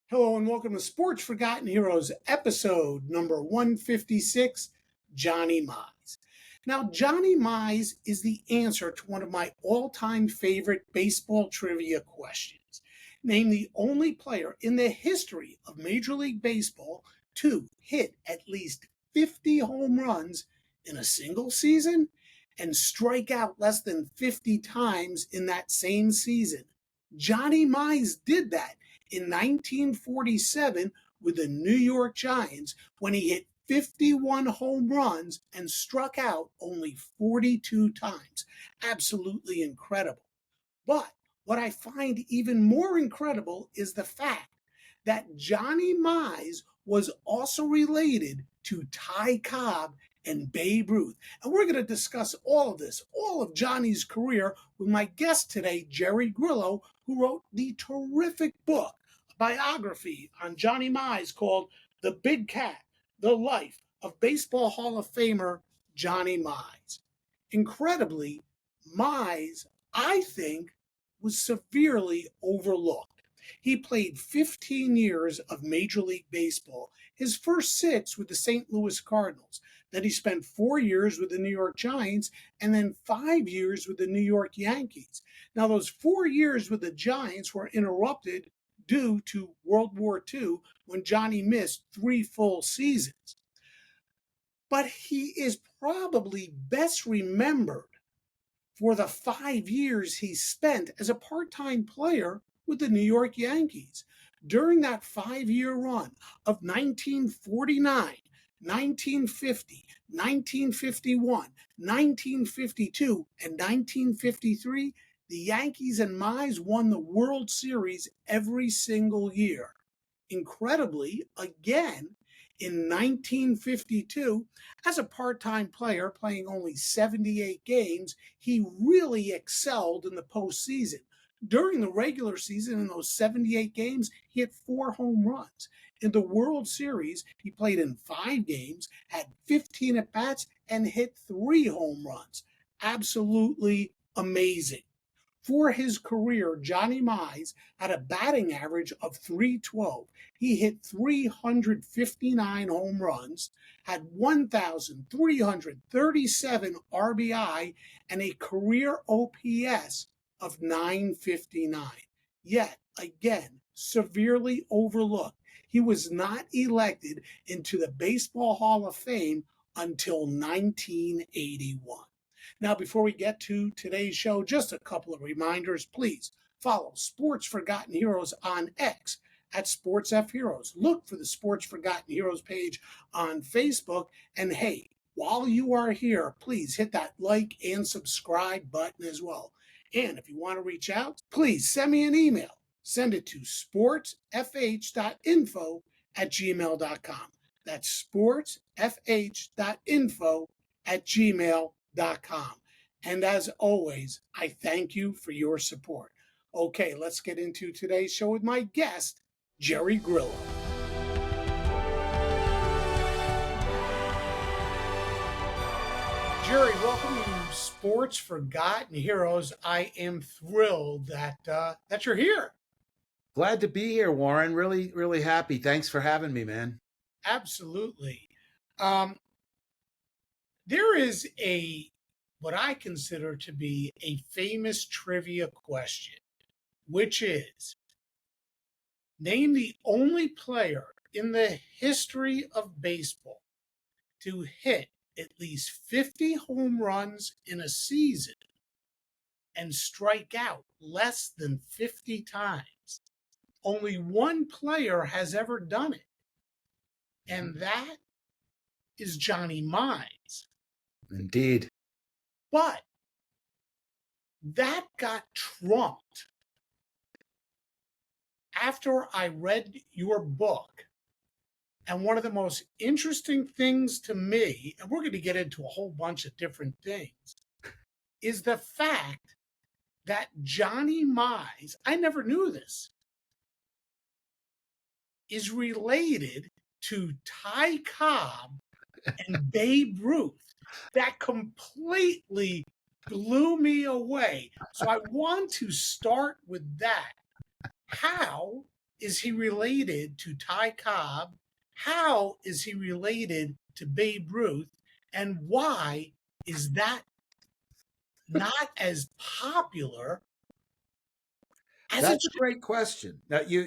Hello and welcome to Sports Forgotten Heroes, episode number 156, Johnny Mize. Now, Johnny Mize is the answer to one of my all-time favorite baseball trivia questions. Name the only player in the history of Major League Baseball to hit at least 50 home runs in a single season and strike out less than 50 times in that same season. Johnny Mize did that in 1947 with the New York Giants when he hit 51 home runs and struck out only 42 times. Absolutely incredible. But what I find even more incredible is the fact that Johnny Mize was also related to Ty Cobb and Babe Ruth. And we're going to discuss all of this, all of Johnny's career, with my guest today, Jerry Grillo, who wrote the terrific book, biography on Johnny Mize called The Big Cat, The Life of Baseball Hall of Famer Johnny Mize. Incredibly, Mize, I think, was severely overlooked. He played 15 years of Major League Baseball, his first 6 with the St. Louis Cardinals. Then he spent 4 years with the New York Giants and then 5 years with the New York Yankees. Now, those 4 years with the Giants were interrupted due to World War II when Johnny missed 3 full seasons. But he is probably best remembered for the 5 years he spent as a part-time player with the New York Yankees. During that 5-year run of 1949, 1950, 1951, 1952, and 1953, the Yankees and Mize won the World Series every single year. Incredibly, again, in 1952, as a part-time player playing only 78 games, he really excelled in the postseason. During the regular season, in those 78 games, he hit 4 home runs. In the World Series, he played in 5 games, had 15 at-bats, and hit 3 home runs. Absolutely amazing. For his career, Johnny Mize had a batting average of .312. He hit 359 home runs, had 1,337 RBI, and a career OPS of .959. Yet, again, severely overlooked. He was not elected into the Baseball Hall of Fame until 1981. Now, before we get to today's show, just a couple of reminders. Please follow Sports Forgotten Heroes on X at Sports F Heroes. Look for the Sports Forgotten Heroes page on Facebook. And hey, while you are here, please hit that like and subscribe button as well. And if you want to reach out, please send me an email. Send it to sportsfh.info@gmail.com. That's sportsfh.info@gmail.com. And as always, I thank you for your support. Okay, let's get into today's show with my guest, Jerry Grillo. Jerry, welcome to Sports Forgotten Heroes. I am thrilled that you're here. Glad to be here, Warren. Really, really happy. Thanks for having me, man. Absolutely. There is what I consider to be a famous trivia question, which is, name the only player in the history of baseball to hit at least 50 home runs in a season and strike out less than 50 times. Only one player has ever done it, and that is Johnny Mize. Indeed. But that got trumped after I read your book. And one of the most interesting things to me, and we're going to get into a whole bunch of different things, is the fact that Johnny Mize, I never knew this, is related to Ty Cobb and Babe Ruth. That completely blew me away. So I want to start with that. How is he related to Ty Cobb? How is he related to Babe Ruth? And why is that not as popular as it That's a should? great question. Now you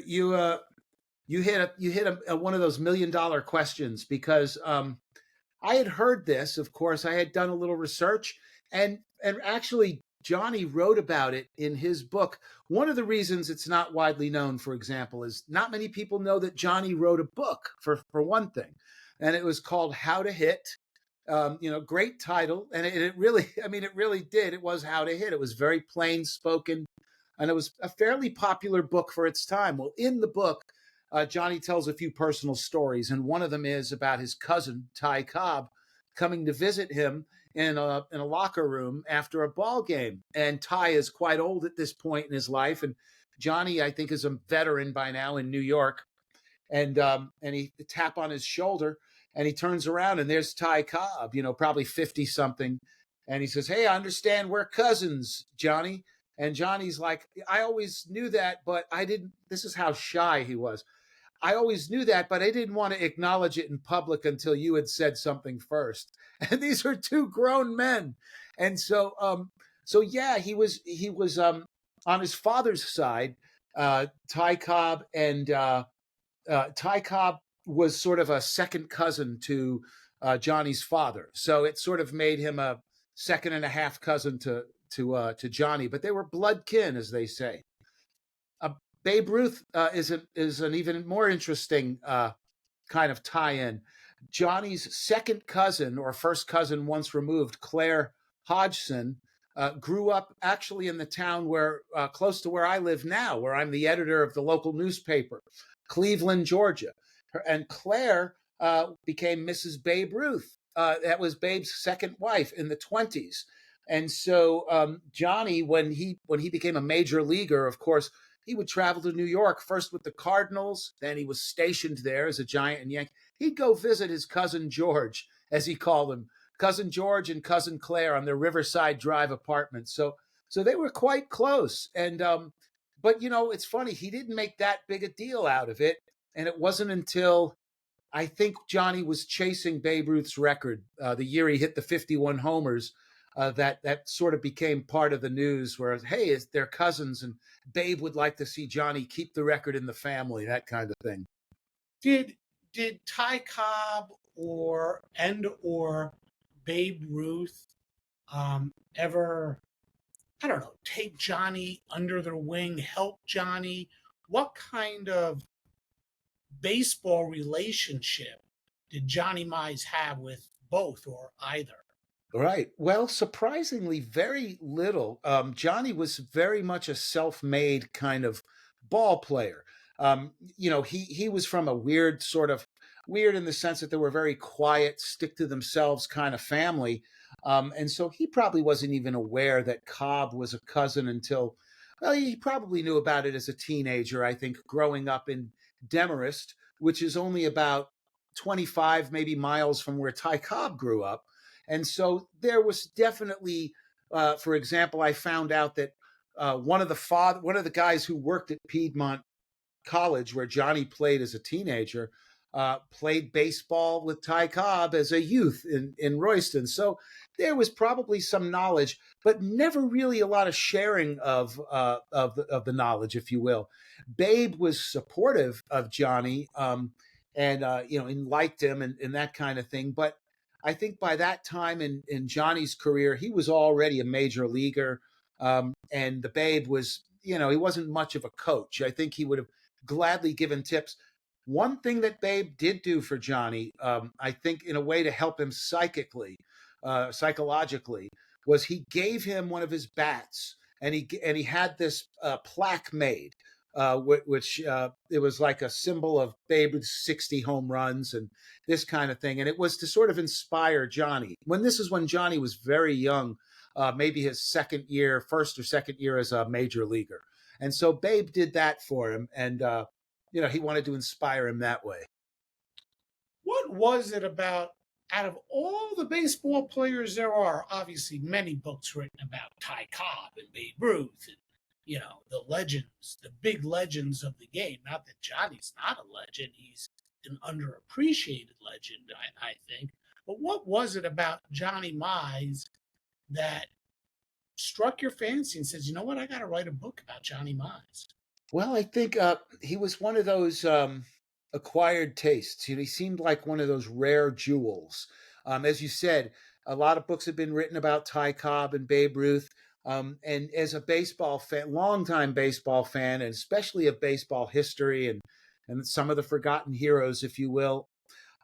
hit one of those $1 million questions because I had heard this. Of course, I had done a little research, and actually Johnny wrote about it in his book. One of the reasons it's not widely known, for example, is not many people know that Johnny wrote a book for one thing, and it was called How to Hit. Great title, and it really, I mean, it really did. It was How to Hit. It was very plain spoken, and it was a fairly popular book for its time. Well, in the book, Johnny tells a few personal stories, and one of them is about his cousin Ty Cobb coming to visit him in a locker room after a ball game. And Ty is quite old at this point in his life, and Johnny, I think, is a veteran by now in New York. And he tap on his shoulder, and he turns around, and there's Ty Cobb, probably 50 something, and he says, "Hey, I understand we're cousins, Johnny." And Johnny's like, "I always knew that, but I didn't." This is how shy he was. "I always knew that, but I didn't want to acknowledge it in public until you had said something first." And these are two grown men, and so yeah, he was on his father's side. Ty Cobb and Ty Cobb was sort of a second cousin to Johnny's father, so it sort of made him a second and a half cousin to Johnny. But they were blood kin, as they say. Uh, Babe Ruth is an even more interesting kind of tie-in. Johnny's second cousin or first cousin once removed, Claire Hodgson, grew up actually in the town where close to where I live now, where I'm the editor of the local newspaper, Cleveland, Georgia. And Claire became Mrs. Babe Ruth. That was Babe's second wife in the 20s. And so Johnny, when he became a major leaguer, of course, he would travel to New York first with the Cardinals. Then he was stationed there as a Giant and Yankee. He'd go visit his cousin George, as he called him, cousin George and cousin Claire on their Riverside Drive apartment. So they were quite close. And but it's funny, he didn't make that big a deal out of it, and it wasn't until I think Johnny was chasing Babe Ruth's record the year he hit the 51 homers. That sort of became part of the news, where hey, they're cousins, and Babe would like to see Johnny keep the record in the family, that kind of thing. Did Ty Cobb or Babe Ruth ever, I don't know, take Johnny under their wing, help Johnny? What kind of baseball relationship did Johnny Mize have with both or either? Right. Well, surprisingly, very little. Johnny was very much a self-made kind of ball player. He was from a weird sort of weird in the sense that they were very quiet, stick to themselves kind of family. And so he probably wasn't even aware that Cobb was a cousin until, well, he probably knew about it as a teenager, I think, growing up in Demarest, which is only about 25 maybe miles from where Ty Cobb grew up. And so there was definitely, for example, I found out that one of the guys who worked at Piedmont College, where Johnny played as a teenager, played baseball with Ty Cobb as a youth in Royston. So there was probably some knowledge, but never really a lot of sharing of the knowledge, if you will. Babe was supportive of Johnny, and liked him and that kind of thing. But I think by that time in Johnny's career, he was already a major leaguer, and the Babe was, he wasn't much of a coach. I think he would have gladly given tips. One thing that Babe did do for Johnny, I think, in a way to help him psychologically, was he gave him one of his bats, and he had this plaque made, which it was like a symbol of Babe's 60 home runs and this kind of thing, and it was to sort of inspire Johnny. This is when Johnny was very young, maybe his first or second year as a major leaguer. And so Babe did that for him, and he wanted to inspire him that way. What was it about, out of all the baseball players there are, obviously many books written about Ty Cobb and Babe Ruth and the legends, the big legends of the game. Not that Johnny's not a legend, he's an underappreciated legend, I think. But what was it about Johnny Mize that struck your fancy and says, you know what, I got to write a book about Johnny Mize? Well, I think he was one of those acquired tastes. He seemed like one of those rare jewels. As you said, a lot of books have been written about Ty Cobb and Babe Ruth. And as a baseball fan, longtime baseball fan, and especially of baseball history and some of the forgotten heroes, if you will,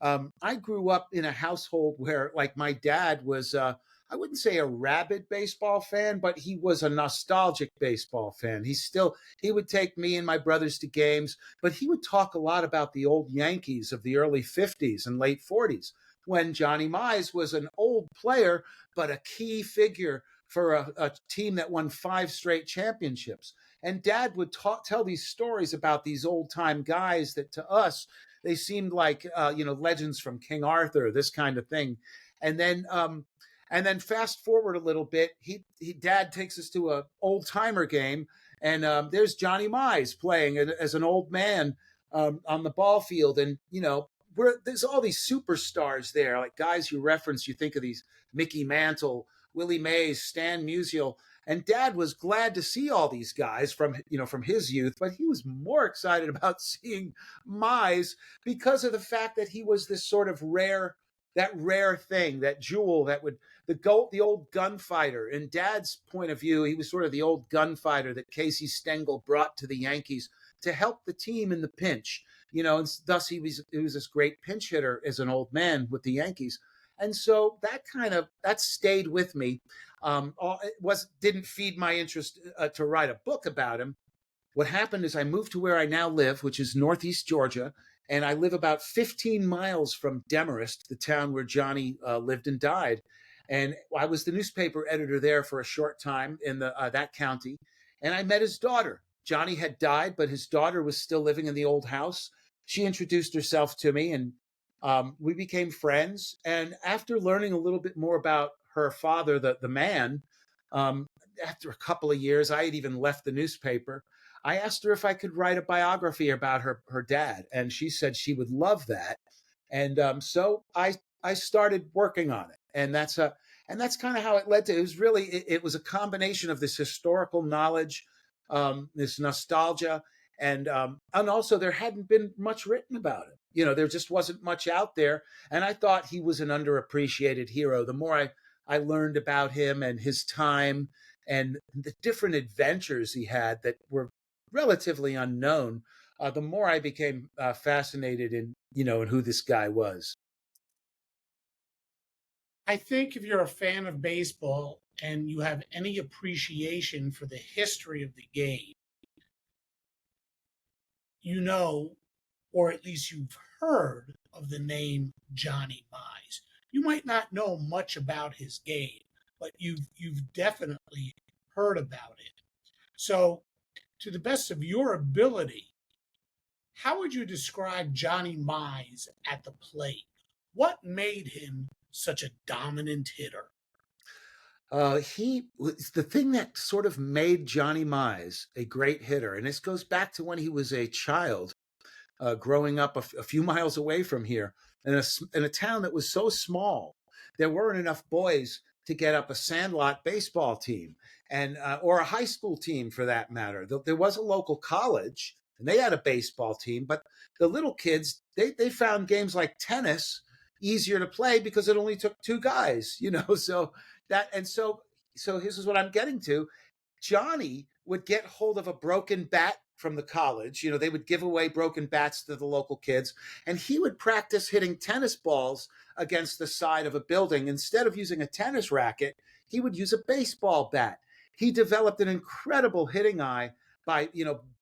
I grew up in a household where, like, my dad was, I wouldn't say a rabid baseball fan, but he was a nostalgic baseball fan. He would take me and my brothers to games, but he would talk a lot about the old Yankees of the early 50s and late 40s when Johnny Mize was an old player, but a key figure for a team that won 5 straight championships. And dad would tell these stories about these old time guys that to us, they seemed like legends from King Arthur, this kind of thing. And then fast forward a little bit, dad takes us to a old timer game, and there's Johnny Mize playing as an old man on the ball field, and there's all these superstars there, like guys you reference. You think of these Mickey Mantle, Willie Mays, Stan Musial, and dad was glad to see all these guys from his youth, but he was more excited about seeing Mize because of the fact that he was this sort of rare thing, that jewel that would the old gunfighter. In dad's point of view, he was sort of the old gunfighter that Casey Stengel brought to the Yankees to help the team in the pinch. And thus he was this great pinch hitter as an old man with the Yankees. And so that stayed with me. It didn't feed my interest to write a book about him. What happened is I moved to where I now live, which is Northeast Georgia, and I live about 15 miles from Demarest, the town where Johnny lived and died. And I was the newspaper editor there for a short time in that county, and I met his daughter. Johnny had died, but his daughter was still living in the old house. She introduced herself to me, and we became friends. And after learning a little bit more about her father, the man, after a couple of years, I had even left the newspaper. I asked her if I could write a biography about her dad, and she said she would love that. And so I started working on it, and that's kind of how it led to. It was a combination of this historical knowledge, this nostalgia, and also there hadn't been much written about him. There just wasn't much out there, and I thought he was an underappreciated hero. The more I learned about him and his time and the different adventures he had that were relatively unknown, the more I became fascinated in who this guy was. I think if you're a fan of baseball and you have any appreciation for the history of the game, you know, or at least you've heard of the name Johnny Mize. You might not know much about his game, but you've definitely heard about it. So, to the best of your ability, how would you describe Johnny Mize at the plate? What made him such a dominant hitter? He was the thing that sort of made Johnny Mize a great hitter, and this goes back to when he was a child, growing up a few miles away from here, in a town that was so small, there weren't enough boys to get up a sandlot baseball team, and or a high school team for that matter. There was a local college, and they had a baseball team, but the little kids they found games like tennis easier to play because it only took 2 guys. So that and so this is what I'm getting to. Johnny would get hold of a broken bat from the college. They would give away broken bats to the local kids, and he would practice hitting tennis balls against the side of a building. Instead of using a tennis racket, he would use a baseball bat. He developed an incredible hitting eye by,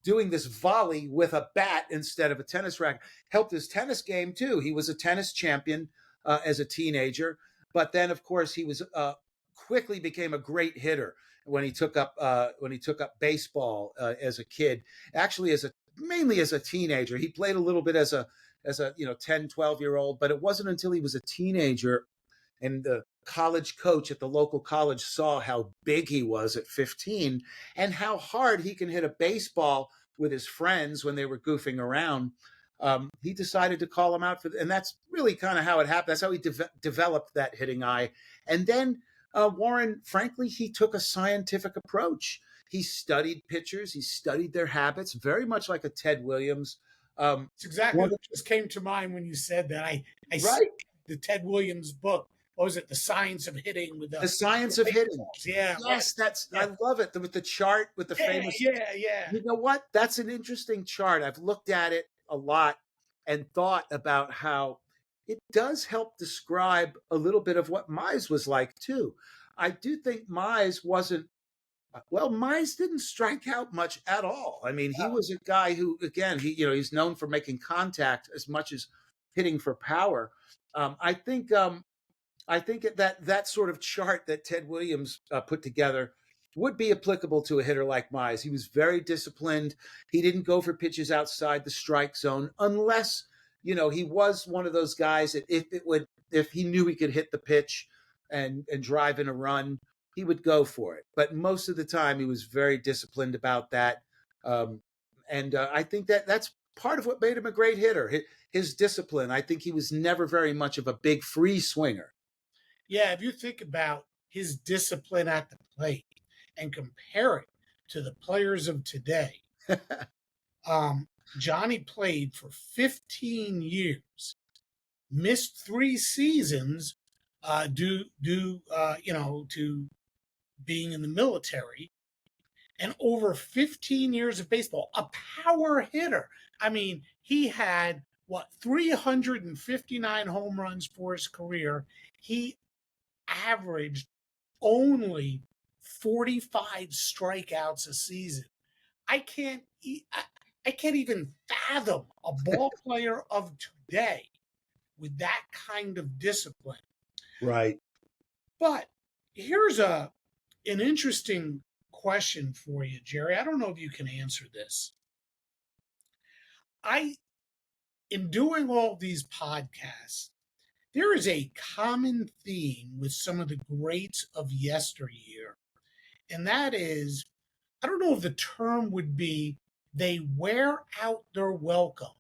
doing this volley with a bat instead of a tennis racket. Helped his tennis game too. He was a tennis champion as a teenager, but then of course he was quickly became a great hitter when he took up baseball as a kid. Actually, mainly as a teenager. He played a little bit as a 10, 12-year-old, but it wasn't until he was a teenager in the college coach at the local college saw how big he was at 15 and how hard he can hit a baseball with his friends when they were goofing around. He decided to call him out and that's really kind of how it happened. That's how he developed that hitting eye. And then Warren, frankly, he took a scientific approach. He studied pitchers, he studied their habits, very much like a Ted Williams. It's exactly what just came to mind when you said that. I right. The Ted Williams book. What was it? The Science of Hitting with the Science of Hitting. Yeah. Yes, that's I love it. With the chart with the famous. Yeah. You know what? That's an interesting chart. I've looked at it a lot and thought about how it does help describe a little bit of what Mize was like too. I do think Mize wasn't Mize didn't strike out much at all. I mean, he was a guy who, again, he's known for making contact as much as hitting for power. I think that sort of chart that Ted Williams put together would be applicable to a hitter like Mize. He was very disciplined. He didn't go for pitches outside the strike zone unless, he was one of those guys that if he knew he could hit the pitch and drive in a run, he would go for it. But most of the time, he was very disciplined about that. And I think that's part of what made him a great hitter. His discipline. I think he was never very much of a big free swinger. Yeah, if you think about his discipline at the plate and compare it to the players of today, Johnny played for 15 years, missed 3 seasons due to being in the military, and over 15 years of baseball, a power hitter. I mean, he had 359 home runs for his career. He averaged only 45 strikeouts a season. I can't even fathom a ball player of today with that kind of discipline. Right. But here's an interesting question for you, Jerry. I don't know if you can answer this. In doing all these podcasts, there is a common theme with some of the greats of yesteryear, and that is, I don't know if the term would be they wear out their welcome,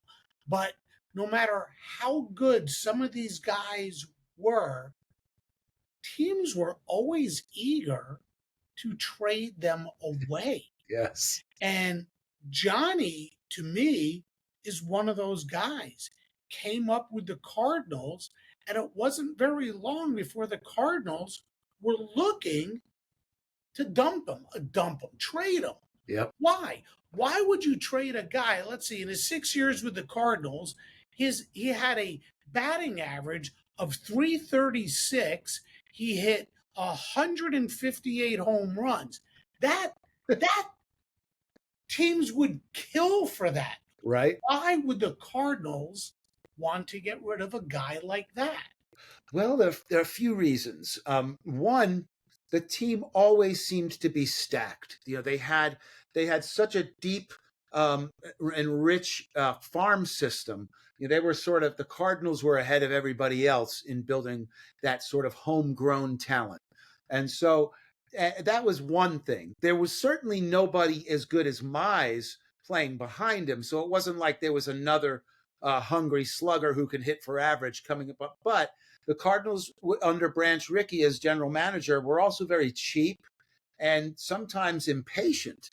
but no matter how good some of these guys were, teams were always eager to trade them away. Yes. And Johnny, to me, is one of those guys. Came up with the Cardinals, and it wasn't very long before the Cardinals were looking to dump him, trade him. Yep. Why? Why would you trade a guy? Let's see, in his 6 years with the Cardinals, he had a batting average of 336. He hit 158 home runs. That teams would kill for that. Right. Why would the Cardinals want to get rid of a guy like that? Well, there are a few reasons. One, the team always seemed to be stacked. They had such a deep and rich farm system. They were the Cardinals were ahead of everybody else in building that sort of homegrown talent. And so that was one thing. There was certainly nobody as good as Mize playing behind him. So it wasn't like there was another hungry slugger who can hit for average coming up. But the Cardinals under Branch Rickey as general manager were also very cheap and sometimes impatient.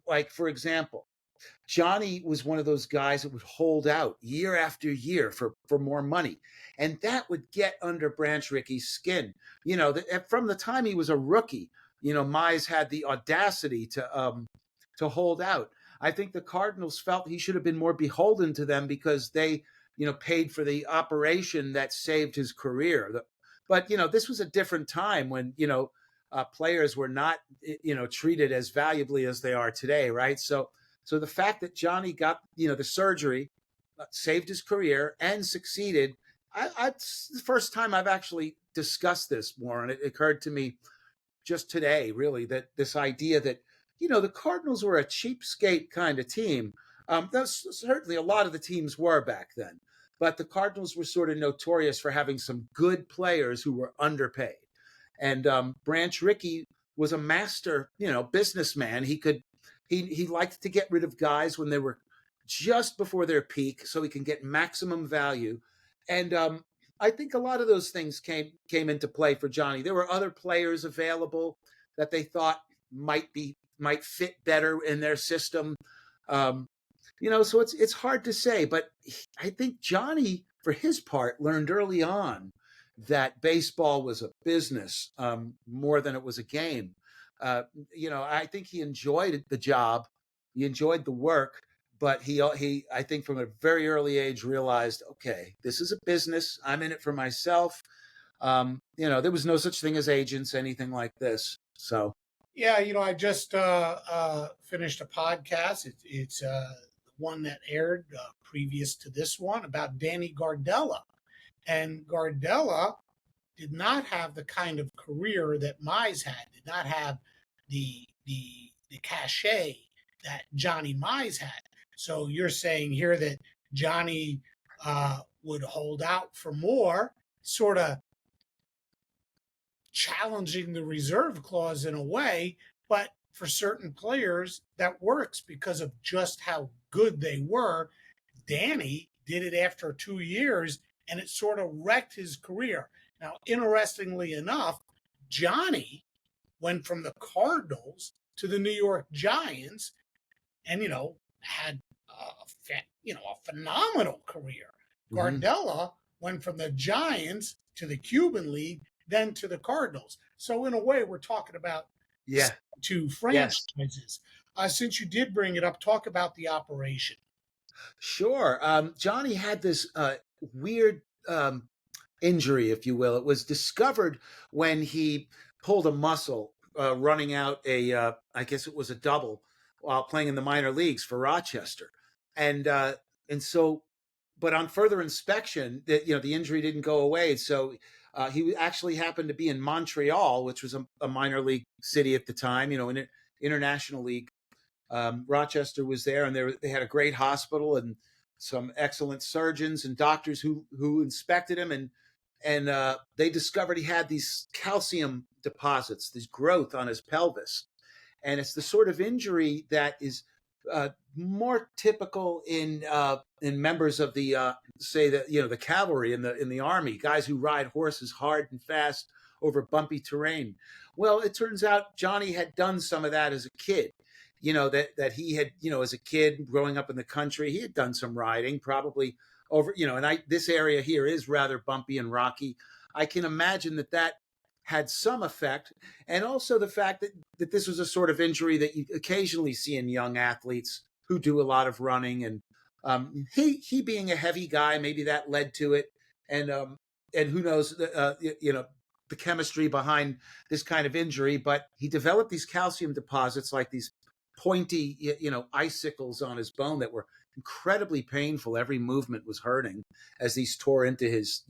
Like, for example, Johnny was one of those guys that would hold out year after year for more money. And that would get under Branch Rickey's skin. From the time he was a rookie, Mize had the audacity to hold out. I think the Cardinals felt he should have been more beholden to them because they, paid for the operation that saved his career. But, this was a different time when, players were not, treated as valuably as they are today, right? So the fact that Johnny got, the surgery, saved his career and succeeded, it's the first time I've actually discussed this, Warren. It occurred to me just today, really, that this idea that, the Cardinals were a cheapskate kind of team. That's certainly a lot of the teams were back then. but the Cardinals were sort of notorious for having some good players who were underpaid. And Branch Rickey was a master, businessman. He liked to get rid of guys when they were just before their peak, so he can get maximum value. And I think a lot of those things came into play for Johnny. There were other players available that they thought might fit better in their system. Um, so it's hard to say, but I think Johnny, for his part, learned early on that baseball was a business more than it was a game. I think he enjoyed the job, he enjoyed the work, but I think from a very early age realized, okay, this is a business. I'm in it for myself. There was no such thing as agents, anything like this. So Yeah, I just finished a podcast. It's one that aired previous to this one about Danny Gardella. And Gardella did not have the kind of career that Mize had, did not have the cachet that Johnny Mize had. So you're saying here that Johnny would hold out for more, sort of challenging the reserve clause in a way, but for certain players that works because of just how good they were. Danny did it after 2 years and it sort of wrecked his career. Now, interestingly enough, Johnny went from the Cardinals to the New York Giants and, had a phenomenal career. mm-hmm. Gardella went from the Giants to the Cuban League, then to the Cardinals. So in a way, we're talking about two franchises. Yes. Since you did bring it up, talk about the operation. Sure. Johnny had this weird injury, if you will. It was discovered when he pulled a muscle running out I guess it was a double while playing in the minor leagues for Rochester. And so, but on further inspection, the injury didn't go away. So he actually happened to be in Montreal, which was a minor league city at the time, an international league. Rochester was there, and they had a great hospital and some excellent surgeons and doctors who inspected him, and they discovered he had these calcium deposits, this growth on his pelvis, and it's the sort of injury that is more typical in members of the say that the cavalry in the army, guys who ride horses hard and fast over bumpy terrain. Well, it turns out Johnny had done some of that as a kid. That he had, as a kid growing up in the country, he had done some riding, probably over, and this area here is rather bumpy and rocky. I can imagine that had some effect. And also the fact that this was a sort of injury that you occasionally see in young athletes who do a lot of running. And he being a heavy guy, maybe that led to it. And who knows, the chemistry behind this kind of injury, but he developed these calcium deposits, like these pointy, icicles on his bone that were incredibly painful. Every movement was hurting as these tore into his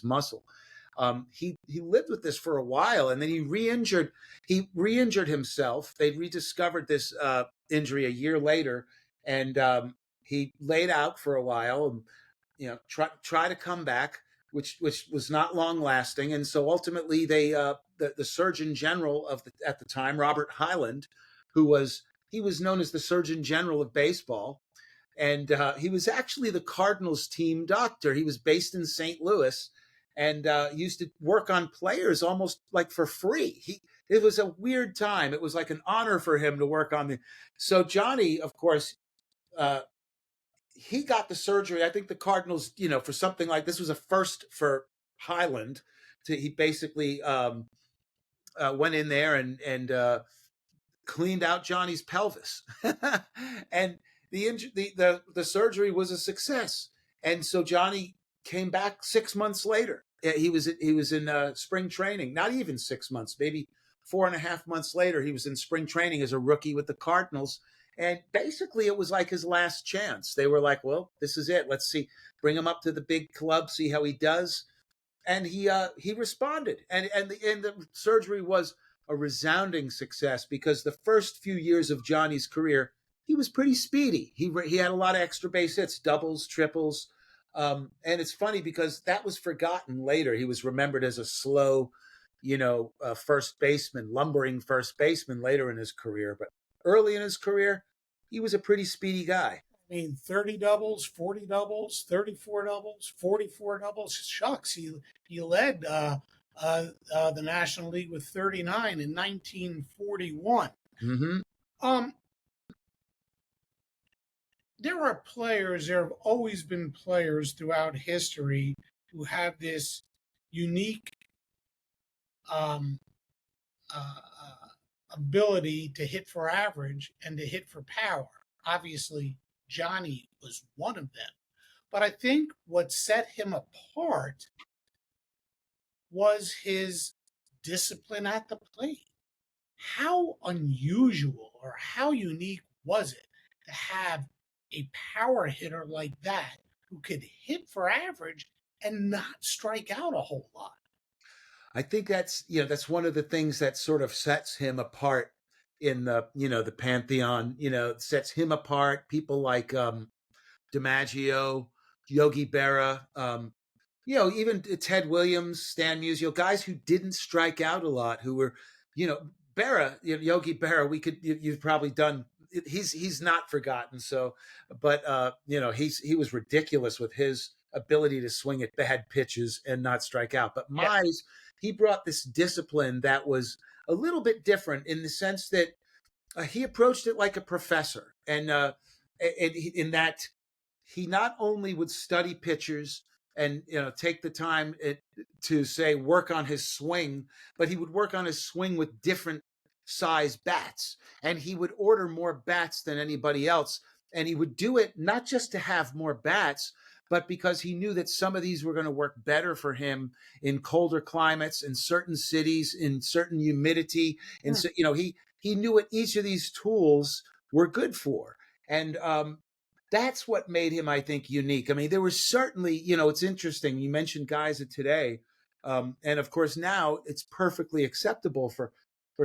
muscle. He lived with this for a while, and then he re-injured himself. They rediscovered this injury a year later, and he laid out for a while, and try to come back, which was not long lasting. And so ultimately, they the Surgeon General at the time, Robert Hyland, he was known as the Surgeon General of baseball. And he was actually the Cardinals team doctor. He was based in St. Louis and used to work on players almost like for free. It was a weird time. It was like an honor for him to work on So Johnny, of course, he got the surgery. I think the Cardinals, for something like this was a first for Hyland. He basically went in there and cleaned out Johnny's pelvis, and the surgery was a success. And so Johnny came back 6 months later. He was in spring training, not even 6 months, maybe 4.5 months later. He was in spring training as a rookie with the Cardinals. And basically it was like his last chance. They were like, well, this is it. Let's see, bring him up to the big club, see how he does. And he responded. And the surgery was a resounding success, because the first few years of Johnny's career, he was pretty speedy. He had a lot of extra base hits, doubles, triples. And it's funny because that was forgotten later. He was remembered as a slow, first baseman, lumbering first baseman later in his career. But early in his career, he was a pretty speedy guy. I mean, 30 doubles, 40 doubles, 34 doubles, 44 doubles. Shucks, he led the National League with 39 in 1941. Mm-hmm. Um, there are players, there have always been players throughout history who have this unique um, ability to hit for average and to hit for power. Obviously, Johnny was one of them. But I think what set him apart was his discipline at the plate. How unusual or how unique was it to have a power hitter like that who could hit for average and not strike out a whole lot? I think that's one of the things that sort of sets him apart in the pantheon. Sets him apart. People like DiMaggio, Yogi Berra, even Ted Williams, Stan Musial, guys who didn't strike out a lot, who were, Berra, Yogi Berra. You've probably done. He's not forgotten. So, but he was ridiculous with his ability to swing at bad pitches and not strike out. But Yeah. Mize, he brought this discipline that was a little bit different in the sense that he approached it like a professor, and in that he not only would study pitchers and take the time to say work on his swing, but he would work on his swing with different size bats, and he would order more bats than anybody else, and he would do it not just to have more bats, but because he knew that some of these were going to work better for him in colder climates, in certain cities, in certain humidity, and so he knew what each of these tools were good for, and that's what made him, I think, unique. I mean, there was certainly, it's interesting. You mentioned guys of today, and of course now it's perfectly acceptable for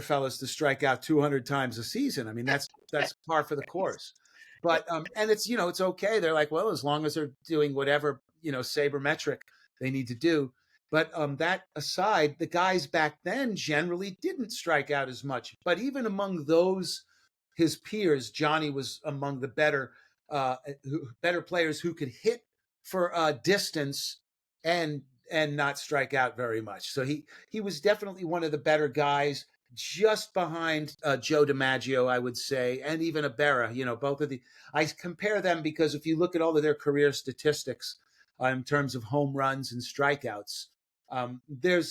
fellas to strike out 200 times a season. I mean, that's par for the course. But and it's okay. They're like, well, as long as they're doing whatever sabermetric they need to do. But that aside, the guys back then generally didn't strike out as much. But even among those his peers, Johnny was among the better players who could hit for distance and not strike out very much. So he was definitely one of the better guys, just behind Joe DiMaggio, I would say, and even Ibarra. Both of I compare them because if you look at all of their career statistics in terms of home runs and strikeouts, they're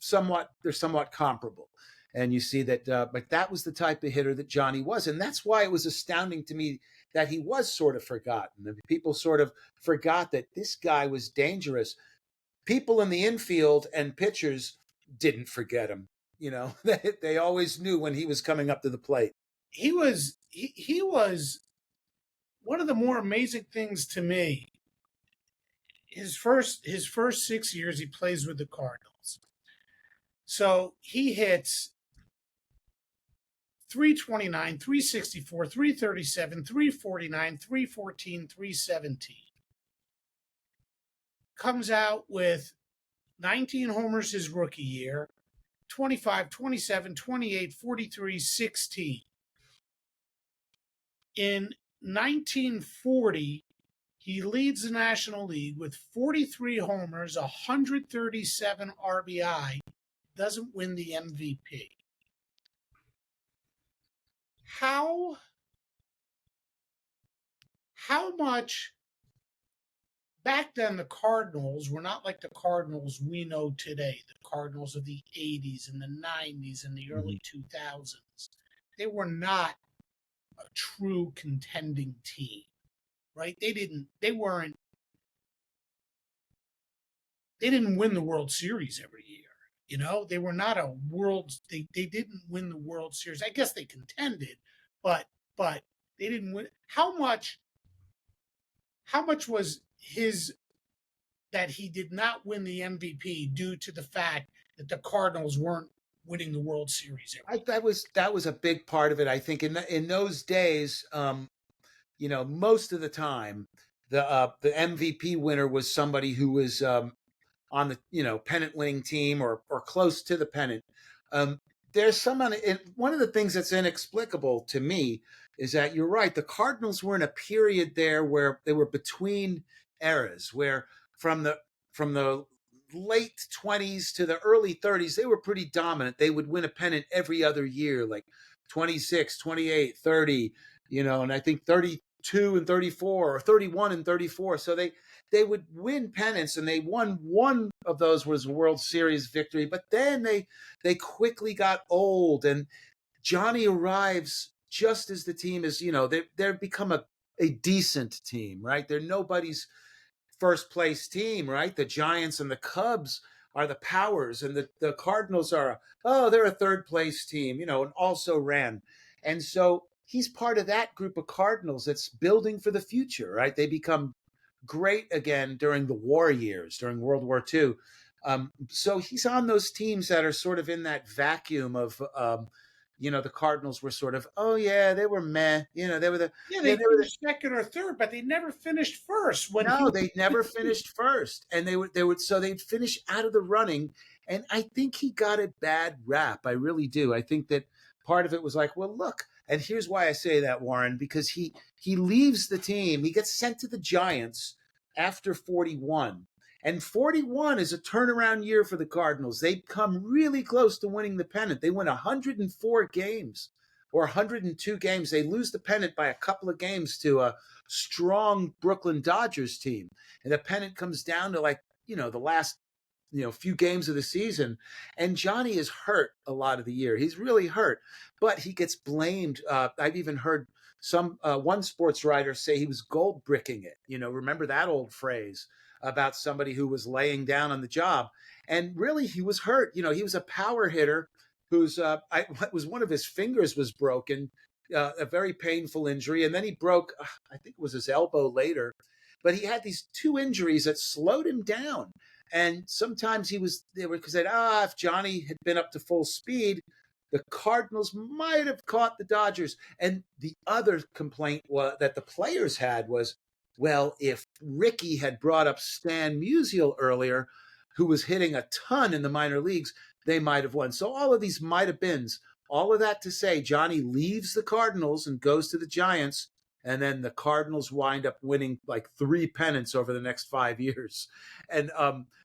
somewhat comparable. And you see that, but that was the type of hitter that Johnny was. And that's why it was astounding to me that he was sort of forgotten. People sort of forgot that this guy was dangerous. People in the infield and pitchers didn't forget him. They always knew when he was coming up to the plate. He was one of the more amazing things to me. His first 6 years he plays with the Cardinals. So he hits 329, 364, 337, 349, 314, 317. Comes out with 19 homers his rookie year, 25, 27, 28, 43, 16. In 1940, he leads the National League with 43 homers, 137 RBI, doesn't win the MVP. How much back then the Cardinals were not like the Cardinals we know today, the Cardinals of the 80s and the 90s and the early 2000s. They were not a true contending team, right? They didn't win the World Series every year. They were not a they didn't win the World Series. I guess they contended, but they didn't win. How much was his that he did not win the MVP due to the fact that the Cardinals weren't winning the World Series every year? That was a big part of it. I think in those days, most of the time the MVP winner was somebody who was on the pennant winning team or close to the pennant. Um, there's one of the things that's inexplicable to me is that you're right. The Cardinals were in a period there where they were between eras, where from the from the late 20s to the early 30s, they were pretty dominant. They would win a pennant every other year, like 26, 28, 30, and I think 32 and 34 or 31 and 34. So they would win pennants, and they won one of those was a World Series victory. But then they quickly got old, and Johnny arrives just as the team is, they've become a decent team, right? They're nobody's first place team, right? The Giants and the Cubs are the powers, and the Cardinals are, they're a third place team, and also ran. And so he's part of that group of Cardinals that's building for the future, right? They become great again during the war years, during World War II. So he's on those teams that are sort of in that vacuum of, the Cardinals were sort of, oh yeah, they were meh, they were the, Yeah, yeah, they they were the, finished second or third, but they never finished first when no, he. they never finished first, and so they'd finish out of the running. And I think he got a bad rap. I really do. I think that part of it was like, well, look, and here's why I say that, Warren, because he leaves the team. He gets sent to the Giants after 41. And 41 is a turnaround year for the Cardinals. They come really close to winning the pennant. They win 104 games or 102 games. They lose the pennant by a couple of games to a strong Brooklyn Dodgers team. And the pennant comes down to the last few games of the season, and Johnny is hurt a lot of the year. He's really hurt, but he gets blamed. I've even heard one sports writer say he was gold bricking it. Remember that old phrase about somebody who was laying down on the job, and really he was hurt. He was a power hitter whose was one of his fingers was broken, a very painful injury, and then he broke, I think it was his elbow later. But he had these two injuries that slowed him down. And sometimes they were said, if Johnny had been up to full speed, the Cardinals might have caught the Dodgers. And the other complaint that the players had was, well, if Ricky had brought up Stan Musial earlier, who was hitting a ton in the minor leagues, they might have won. So all of these might have beens. All of that to say, Johnny leaves the Cardinals and goes to the Giants. And then the Cardinals wind up winning like 3 pennants over the next 5 years. And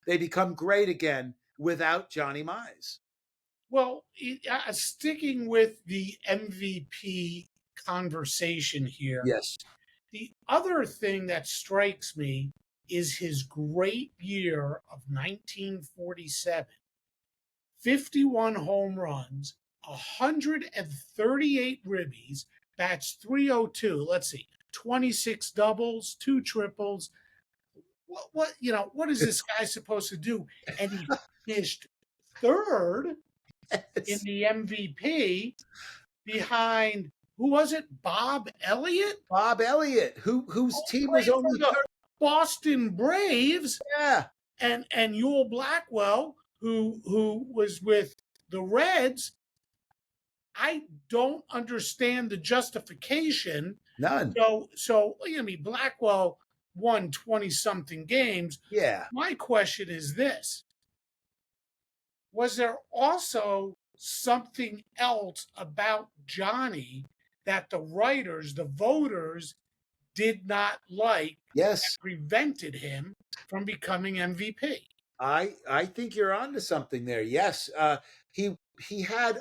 they become great again without Johnny Mize. Well, sticking with the MVP conversation here, Yes. the other thing that strikes me is his great year of 1947. 51 home runs, 138 ribbies, bats 302. Let's see, 26 doubles, 2 triples. What is this guy supposed to do? And he finished third in Yes. the MVP behind, who was it? Bob Elliott? Bob Elliott, whose team was Played for only the Boston Braves, yeah. and Ewell Blackwell, who was with the Reds. I don't understand the justification. None. So Blackwell won 20 something games. Yeah. My question is this: was there also something else about Johnny that the writers, the voters, did not like Yes. that prevented him from becoming MVP? I think you're onto something there. Yes. He he had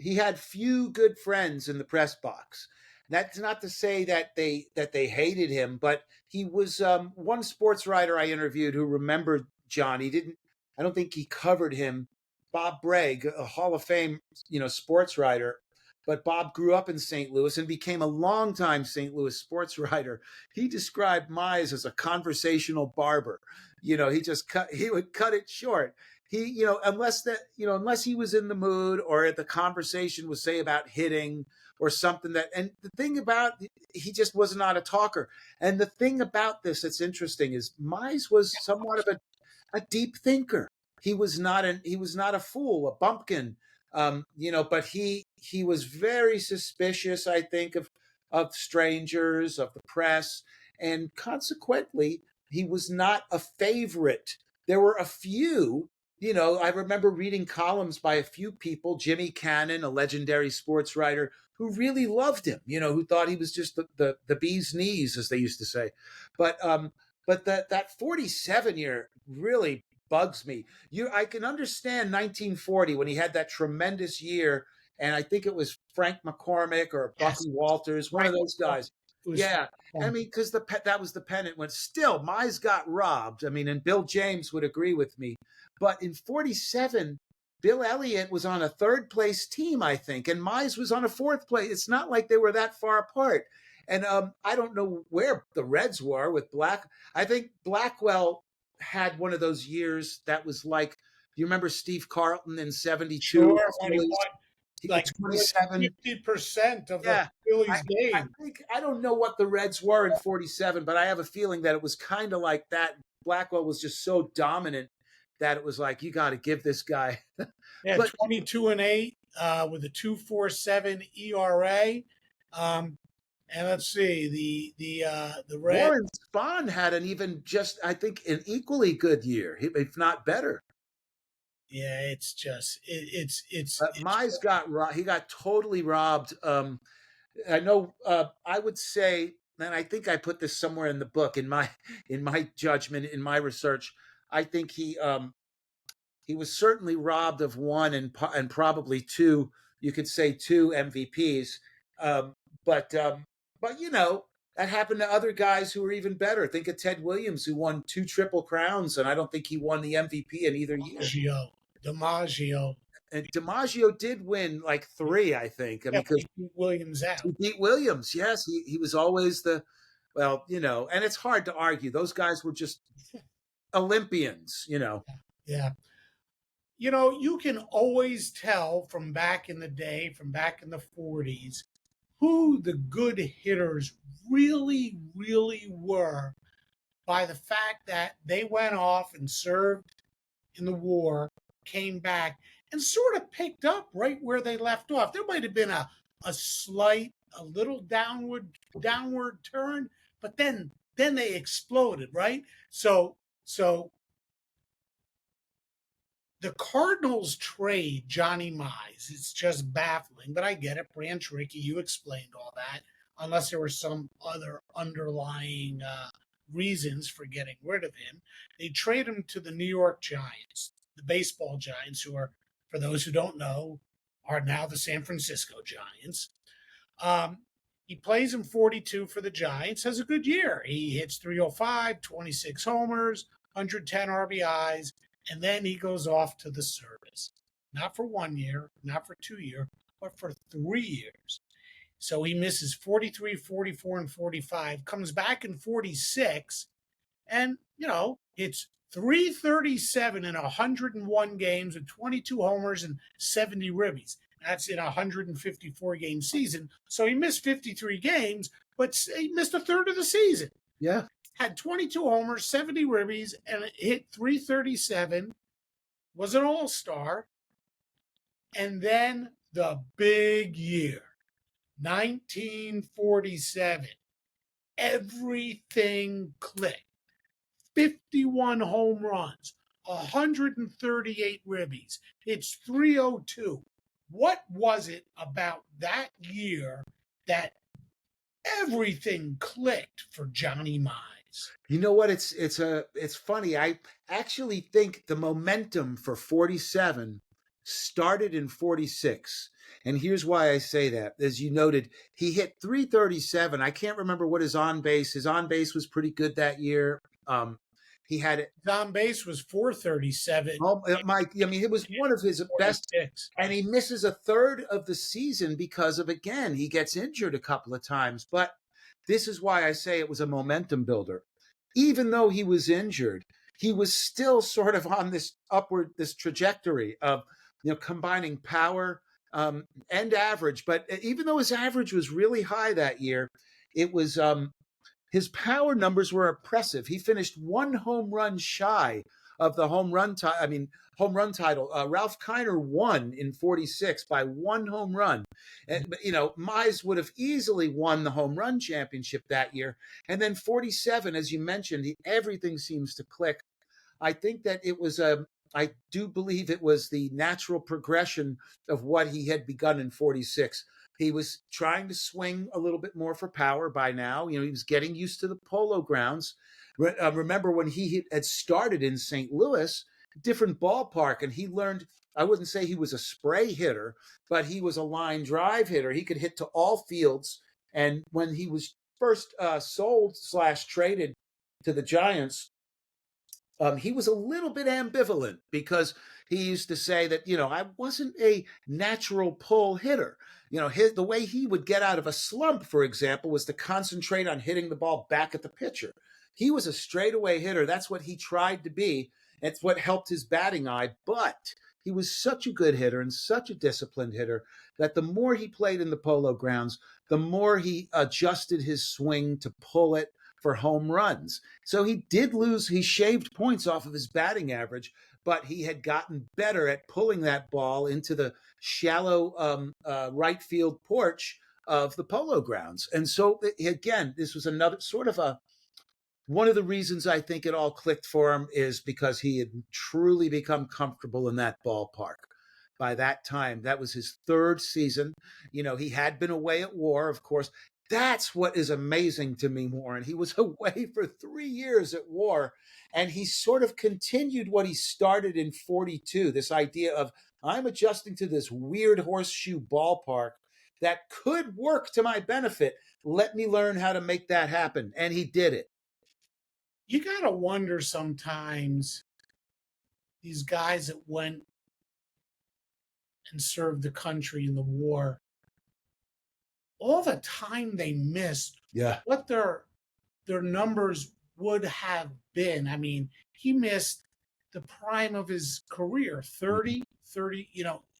he had few good friends in the press box. That's not to say that they hated him, but he was one sports writer I interviewed who remembered Johnny. Didn't I don't think he covered him. Bob Bragg, a Hall of Fame, sports writer, but Bob grew up in St. Louis and became a longtime St. Louis sports writer. He described Mize as a conversational barber. He would cut it short. Unless he was in the mood or the conversation was say about hitting or something and the thing about, he just was not a talker. And the thing about this that's interesting is Mize was somewhat of a deep thinker. He was not a fool, a bumpkin. But he was very suspicious, I think, of strangers, of the press. and consequently, he was not a favorite. There were a few, I remember reading columns by a few people, Jimmy Cannon, a legendary sports writer, who really loved him, who thought he was just the bee's knees, as they used to say. But that 47 year really bugs me. I can understand 1940 when he had that tremendous year, and I think it was Frank McCormick or Yes. Bucky Walters, one of those guys. Yeah, fun. because that was the pennant. When still Mize got robbed. And Bill James would agree with me. But in 47, Bill Elliott was on a third place team, I think, and Mize was on a fourth place. It's not like they were that far apart. And I don't know where the Reds were with Black. I think Blackwell had one of those years that was like, you remember Steve Carlton in 72? Sure, when he won like 27. 50% of the Yeah. Phillies game. I don't know what the Reds were in 47, but I have a feeling that it was kind of like that. Blackwell was just so dominant that it was like, you got to give this guy. Yeah, But 22-8 with a 2.47 ERA. And let's see, the Reds. Warren Spahn had I think, an equally good year, if not better. Yeah, it's just it's. Mize got totally robbed. I know. I would say, and I think I put this somewhere in the book. In my judgment, in my research, I think he was certainly robbed of one and probably two. You could say two MVPs. But that happened to other guys who were even better. Think of Ted Williams, who won 2 Triple Crowns, and I don't think he won the MVP in either year. DiMaggio. And DiMaggio did win like 3, I think. He beat Williams out. He beat Williams, yes. He was always and it's hard to argue. Those guys were just Olympians, Yeah. You can always tell from back in the day, from back in the 40s, who the good hitters really, really were by the fact that they went off and served in the war, came back, and sort of picked up right where they left off. There might have been a little downward turn, but then they exploded, right? So the Cardinals trade Johnny Mize. It's just baffling, but I get it. Branch Rickey, you explained all that, unless there were some other underlying reasons for getting rid of him. They trade him to the New York Giants, the baseball Giants, who are, for those who don't know, are now the San Francisco Giants. He plays in 42 for the Giants, has a good year. He hits 305, 26 homers, 110 RBIs, and then he goes off to the service. Not for 1 year, not for 2 years, but for 3 years. So he misses 43, 44, and 45, comes back in 46, and, it's 337 in 101 games with 22 homers and 70 ribbies. That's in a 154-game season. So he missed 53 games, but he missed a third of the season. Yeah. Had 22 homers, 70 ribbies, and hit 337, was an all-star. And then the big year, 1947, everything clicked. 51 home runs, 138 ribbies. It's 302. What was it about that year that everything clicked for Johnny Mize? You know what? It's funny. I actually think the momentum for 47 started in 46. And here's why I say that. As you noted, he hit 337. I can't remember what his on base was pretty good that year. He had it. His on base was 437. Oh, Mike, it was one of his 46. best. And he misses a third of the season because of, again, he gets injured a couple of times. But this is why I say it was a momentum builder. Even though he was injured, he was still sort of on this trajectory of, combining power and average. But even though his average was really high that year, it was his power numbers were impressive. He finished 1 home run shy of the home run title. Ralph Kiner won in 46 by one home run. And, Mize would have easily won the home run championship that year. And then 47, as you mentioned, everything seems to click. I think that I do believe it was the natural progression of what he had begun in 46. He was trying to swing a little bit more for power by now. He was getting used to the Polo Grounds. Remember when he had started in St. Louis, different ballpark, and he learned, I wouldn't say he was a spray hitter, but he was a line drive hitter. He could hit to all fields. And when he was first sold/traded to the Giants, he was a little bit ambivalent because he used to say that, I wasn't a natural pull hitter. The way he would get out of a slump, for example, was to concentrate on hitting the ball back at the pitcher. He was a straightaway hitter. That's what he tried to be. It's what helped his batting eye. But he was such a good hitter and such a disciplined hitter that the more he played in the Polo Grounds, the more he adjusted his swing to pull it for home runs. So he shaved points off of his batting average, but he had gotten better at pulling that ball into the shallow right field porch of the Polo Grounds. And so, again, this was another sort of one of the reasons I think it all clicked for him is because he had truly become comfortable in that ballpark. By that time, that was his third season. He had been away at war, of course. That's what is amazing to me, Warren. He was away for 3 years at war, and he sort of continued what he started in 42, this idea of, I'm adjusting to this weird horseshoe ballpark that could work to my benefit. Let me learn how to make that happen. And he did it. You got to wonder sometimes, these guys that went and served the country in the war, all the time they missed, Yeah. what their numbers would have been. I mean, he missed the prime of his career, 30,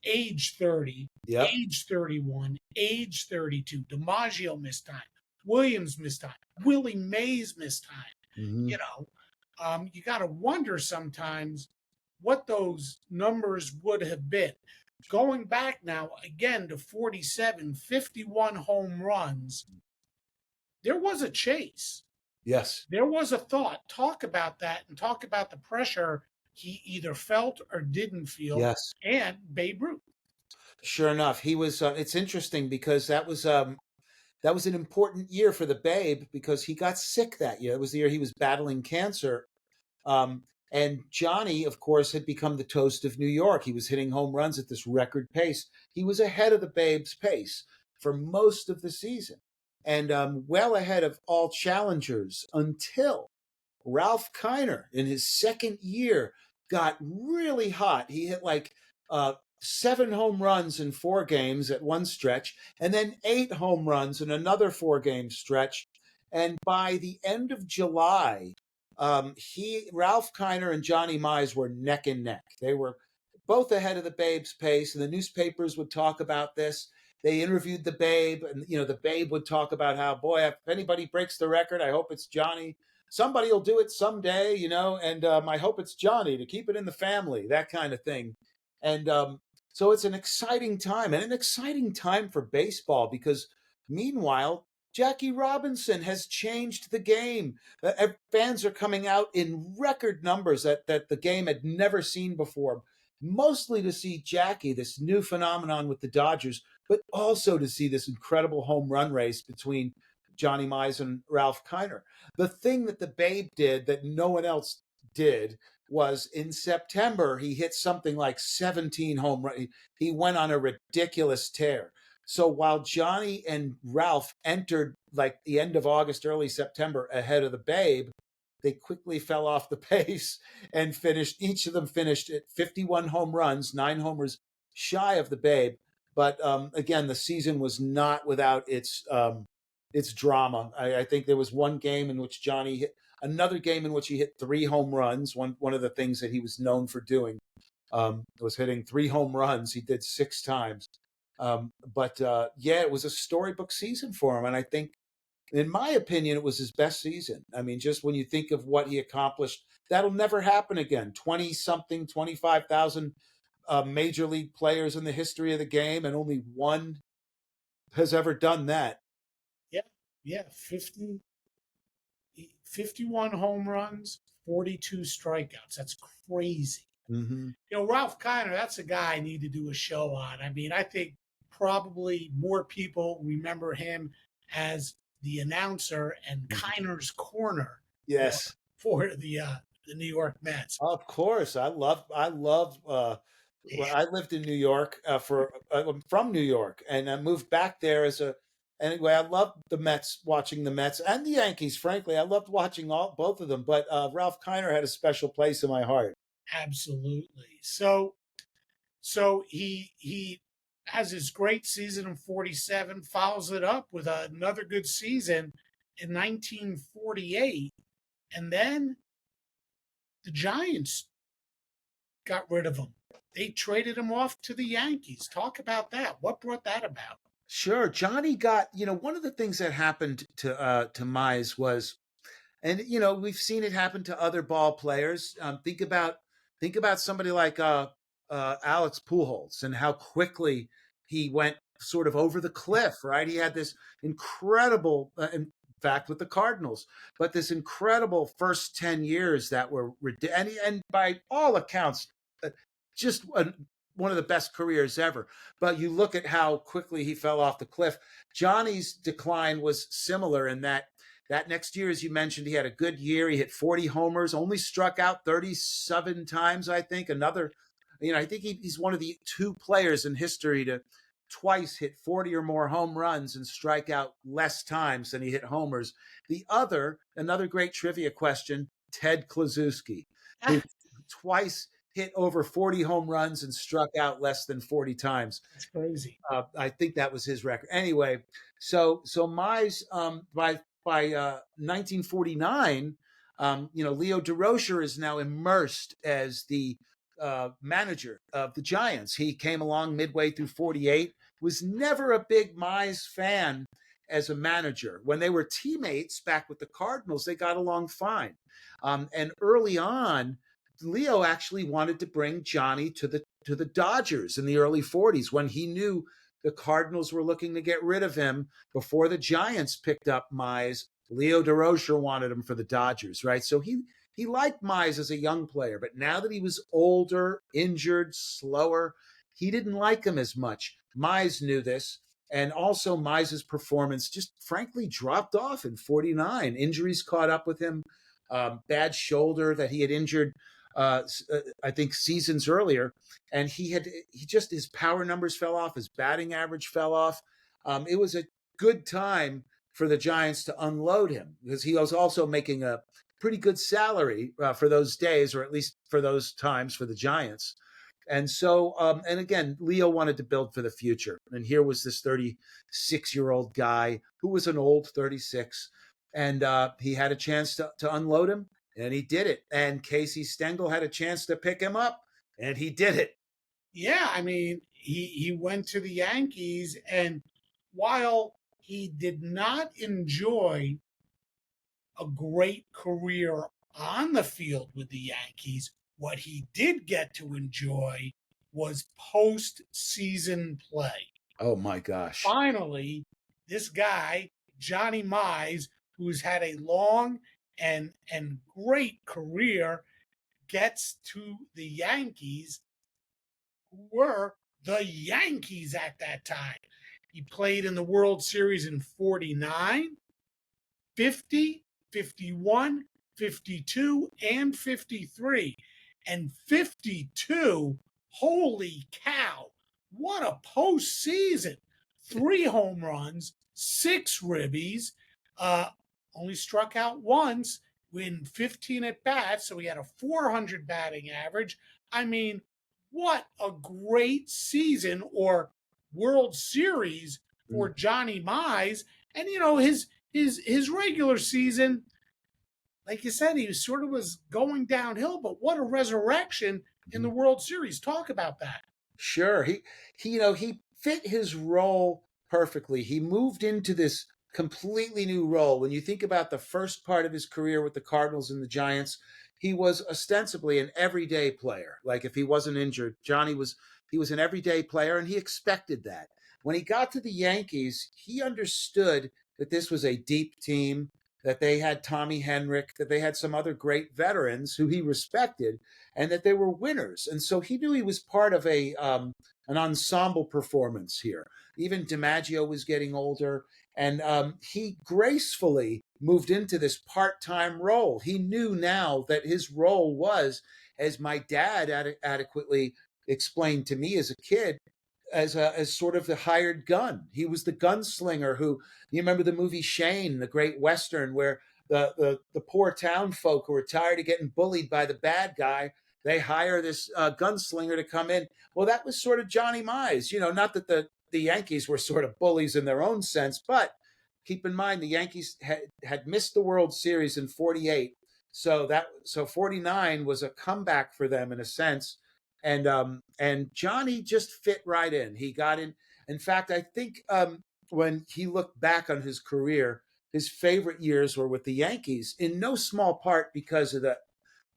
age 30, Yep. age 31, age 32. DiMaggio missed time. Williams missed time. Willie Mays missed time. Mm-hmm. You got to wonder sometimes what those numbers would have been. Going back now again to 47, 51 home runs, there was a chase. Yes. There was a thought. Talk about that and talk about the pressure he either felt or didn't feel. Yes. And Babe Ruth. Sure enough, he was. It's interesting because that was an important year for the Babe because he got sick that year. It was the year he was battling cancer. And Johnny, of course, had become the toast of New York. He was hitting home runs at this record pace. He was ahead of the Babe's pace for most of the season and well ahead of all challengers until Ralph Kiner in his second year got really hot. He hit like 7 home runs in 4 games at one stretch, and then 8 home runs in another 4-game stretch. And by the end of July, Ralph Kiner and Johnny Mize were neck and neck. They were both ahead of the Babe's pace, and the newspapers would talk about this. They interviewed the Babe, and the Babe would talk about how, boy, if anybody breaks the record, I hope it's Johnny. Somebody will do it someday, and I hope it's Johnny to keep it in the family, that kind of thing. And so it's an exciting time, and an exciting time for baseball because meanwhile, Jackie Robinson has changed the game. Fans are coming out in record numbers that the game had never seen before, mostly to see Jackie, this new phenomenon with the Dodgers, but also to see this incredible home run race between Johnny Mize and Ralph Kiner. The thing that the Babe did that no one else did was in September, he hit something like 17 home runs. He went on a ridiculous tear. So while Johnny and Ralph entered like the end of August, early September ahead of the Babe, they quickly fell off the pace and each of them finished at 51 home runs, 9 homers shy of the Babe. But again, the season was not without its drama. I think there was one game in which Johnny hit, another game in which he hit 3 home runs. One of the things that he was known for doing was hitting 3 home runs. He did 6 times. But it was a storybook season for him. And I think In my opinion, it was his best season. I mean, just when you think of what he accomplished, that'll never happen again. 20 something, 25,000 major league players in the history of the game, and only one has ever done that. Yeah, yeah, 51 home runs, 42 strikeouts. That's crazy. Mm-hmm. Ralph Kiner, that's a guy I need to do a show on. I mean, I think probably more people remember him as the announcer and Kiner's Corner for Yes. the New York Mets. Of course, I love. Well, I lived in New York for. I'm from New York, and I moved back there as a. Anyway, I loved the Mets, watching the Mets and the Yankees. Frankly, I loved watching both of them. But Ralph Kiner had a special place in my heart. Absolutely. So he has his great season in 47, follows it up with another good season in 1948, and then the Giants got rid of him. They traded him off to the Yankees. Talk about that. What brought that about? Sure, Johnny got. One of the things that happened to Mize was, and we've seen it happen to other ball players. Think about somebody like Alex Pujols and how quickly he went sort of over the cliff. Right, he had this incredible, in fact, with the Cardinals, but this incredible first 10 years that were and by all accounts, just one of the best careers ever. But you look at how quickly he fell off the cliff. Johnny's decline was similar in that next year, as you mentioned, he had a good year. He hit 40 homers, only struck out 37 times, I think. I think he's one of the two players in history to twice hit 40 or more home runs and strike out less times than he hit homers. Another great trivia question, Ted Kluszewski, who twice hit over 40 home runs and struck out less than 40 times. That's crazy. I think that was his record. Anyway, so Mize, by 1949, Leo DeRocher is now immersed as the manager of the Giants. He came along midway through 48, was never a big Mize fan as a manager. When they were teammates back with the Cardinals, they got along fine. And early on, Leo actually wanted to bring Johnny to the Dodgers in the early 40s when he knew the Cardinals were looking to get rid of him before the Giants picked up Mize. Leo DeRocher wanted him for the Dodgers, right? So he liked Mize as a young player, but now that he was older, injured, slower, he didn't like him as much. Mize knew this, and also Mize's performance just frankly dropped off in 49. Injuries caught up with him, bad shoulder that he had injured I think seasons earlier, and his power numbers fell off, his batting average fell off. It was a good time for the Giants to unload him because he was also making a pretty good salary for those days, or at least for those times for the Giants. And so, and again, Leo wanted to build for the future. And here was this 36-year-old guy who was an old 36, and he had a chance to unload him. And he did it. And Casey Stengel had a chance to pick him up, and he did it. Yeah, I mean, he went to the Yankees, and while he did not enjoy a great career on the field with the Yankees, what he did get to enjoy was postseason play. Oh my gosh. Finally, this guy, Johnny Mize, who's had a long and great career, gets to the Yankees, who were the Yankees at that time. He played in the World Series in 49, 50, 51, 52, and 53. And 52, holy cow, what a postseason. 3 home runs, 6 ribbies, only struck out once, in 15 at bats, so he had a 400 batting average. I mean, what a great season or World Series for Johnny Mize. And his regular season, like you said, he sort of was going downhill, but what a resurrection in the World Series. Talk about that. Sure. He fit his role perfectly. He moved into this completely new role. When you think about the first part of his career with the Cardinals and the Giants, he was ostensibly an everyday player. Like if he wasn't injured, he was an everyday player, and he expected that. When he got to the Yankees, he understood that this was a deep team, that they had Tommy Henrich, that they had some other great veterans who he respected, and that they were winners. And so he knew he was part of a an ensemble performance here. Even DiMaggio was getting older, and he gracefully moved into this part-time role. He knew now that his role was, as my dad adequately explained to me as a kid, as sort of the hired gun. He was the gunslinger who, you remember the movie Shane, the great Western, where the poor town folk who are tired of getting bullied by the bad guy, they hire this gunslinger to come in. Well, that was sort of Johnny Mize. Not that the Yankees were sort of bullies in their own sense, but keep in mind the Yankees had missed the World Series in '48, so '49 was a comeback for them in a sense, and Johnny just fit right in. He got in. In fact, I think when he looked back on his career, his favorite years were with the Yankees, in no small part because of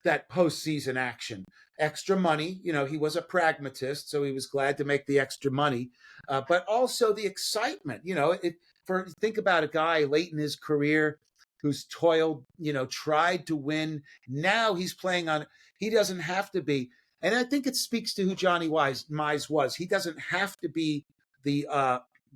that postseason action. Extra money, he was a pragmatist, so he was glad to make the extra money, but also the excitement. Think about a guy late in his career who's toiled, tried to win. Now he's playing on. He doesn't have to be, and I think it speaks to who Johnny Mize was. He doesn't have to be the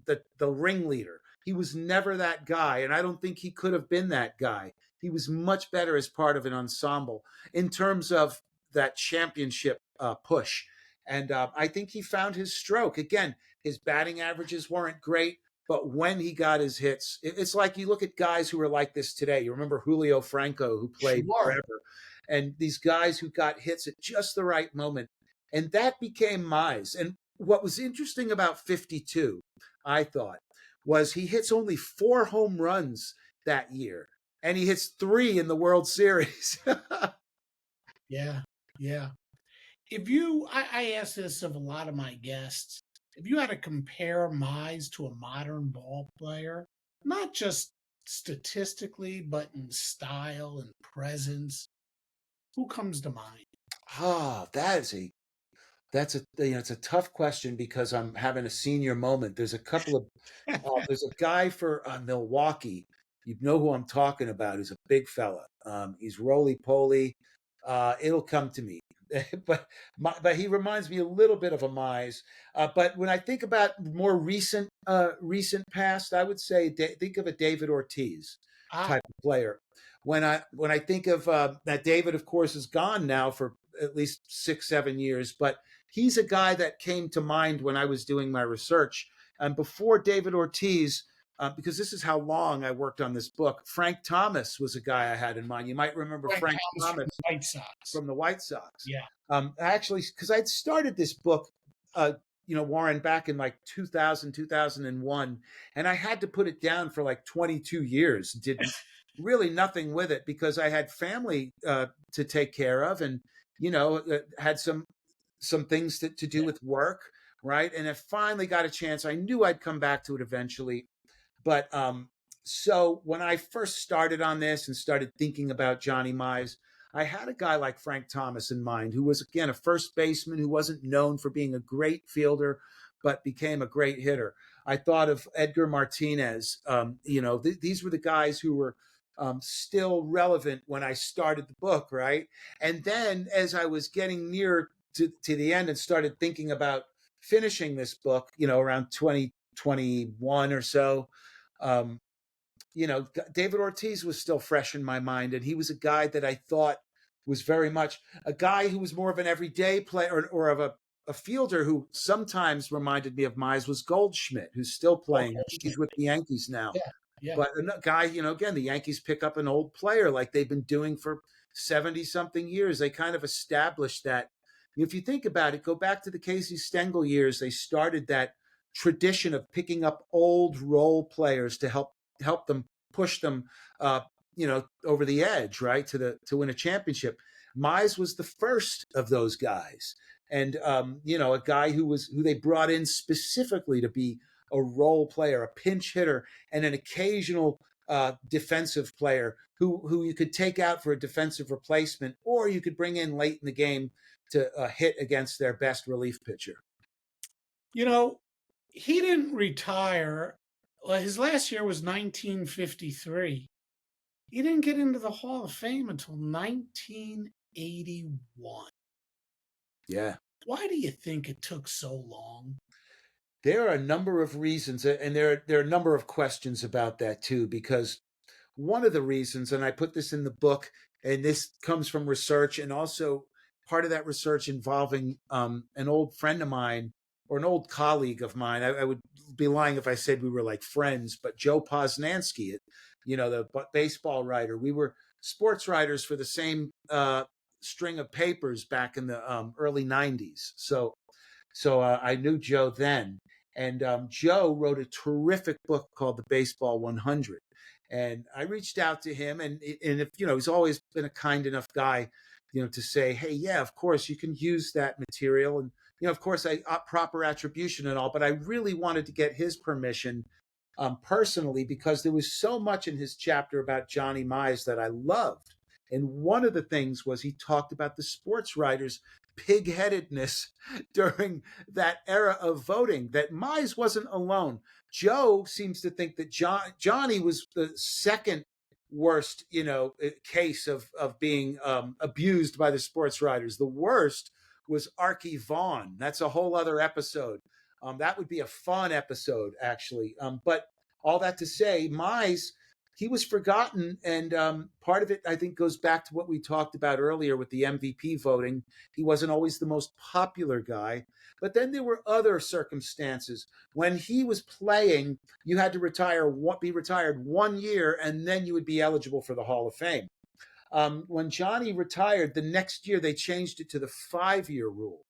the ringleader. He was never that guy, and I don't think he could have been that guy. He was much better as part of an ensemble in terms of that championship push. And I think he found his stroke. Again, his batting averages weren't great, but when he got his hits, it's like you look at guys who are like this today. You remember Julio Franco, who played Sure. forever, and these guys who got hits at just the right moment. And that became Mize. And what was interesting about 52, I thought, was he hits only 4 home runs that year, and he hits 3 in the World Series. Yeah. Yeah. I ask this of a lot of my guests, if you had to compare Mize to a modern ball player, not just statistically, but in style and presence, who comes to mind? Ah, it's a tough question because I'm having a senior moment. There's a guy for Milwaukee. You know who I'm talking about. He's a big fella. He's roly poly. It'll come to me. But he reminds me a little bit of a Mize. But when I think about more recent past, I would say think of a David Ortiz Ah, type of player. When I think of that, David, of course, is gone now for at least 6-7 years, but he's a guy that came to mind when I was doing my research. And before David Ortiz, because this is how long I worked on this book, Frank Thomas was a guy I had in mind. You might remember Frank Frank Thomas from Thomas the White Sox. from the White Sox. Yeah. Actually, because I'd started this book, Warren, back in like 2000, 2001, and I had to put it down for like 22 years. Did really nothing with it because I had family to take care of, and had some things to do Yeah. with work, right? And I finally got a chance. I knew I'd come back to it eventually, but so when I first started on this and started thinking about Johnny Mize, I had a guy like Frank Thomas in mind, who was, again, a first baseman who wasn't known for being a great fielder, but became a great hitter. I thought of Edgar Martinez. These were the guys who were still relevant when I started the book, right? And then as I was getting near to the end and started thinking about finishing this book, around 2021 or so, um, David Ortiz was still fresh in my mind, and he was a guy that I thought was very much a guy who was more of an everyday player or of a fielder who sometimes reminded me of Mize was Goldschmidt, who's still playing. I think he's with the Yankees now. Yeah. Yeah. But a guy, again, the Yankees pick up an old player like they've been doing for 70 something years. They kind of established that. If you think about it, go back to the Casey Stengel years. They started that tradition of picking up old role players to help them push them, over the edge, right, to win a championship. Mize was the first of those guys, and a guy who they brought in specifically to be a role player, a pinch hitter, and an occasional defensive player who you could take out for a defensive replacement, or you could bring in late in the game to hit against their best relief pitcher. You know, he didn't retire. His last year was 1953. He didn't get into the Hall of Fame until 1981. Yeah. Why do you think it took so long? There are a number of reasons, and there are a number of questions about that too, because one of the reasons, and I put this in the book, and this comes from research, and also part of that research involving an old friend of mine or an old colleague of mine. I would be lying if I said we were like friends, but Joe Posnanski, the baseball writer. We were sports writers for the same string of papers back in the early 90s. So I knew Joe then. And Joe wrote a terrific book called The Baseball 100. And I reached out to him, and if he's always been a kind enough guy, to say, hey, yeah, of course you can use that material, and of course I proper attribution and all, but I really wanted to get his permission personally, because there was so much in his chapter about Johnny Mize that I loved. And one of the things was he talked about the sports writers' pig-headedness during that era of voting, that Mize wasn't alone. Joe seems to think that Johnny was the second worst, case of being abused by the sports writers. The worst was Archie Vaughan. That's a whole other episode. That would be a fun episode, actually. But all that to say, Mize, he was forgotten, and part of it, I think, goes back to what we talked about earlier with the MVP voting. He wasn't always the most popular guy, but then there were other circumstances. When he was playing, you had to be retired 1 year, and then you would be eligible for the Hall of Fame. When Johnny retired, the next year they changed it to the 5-year rule.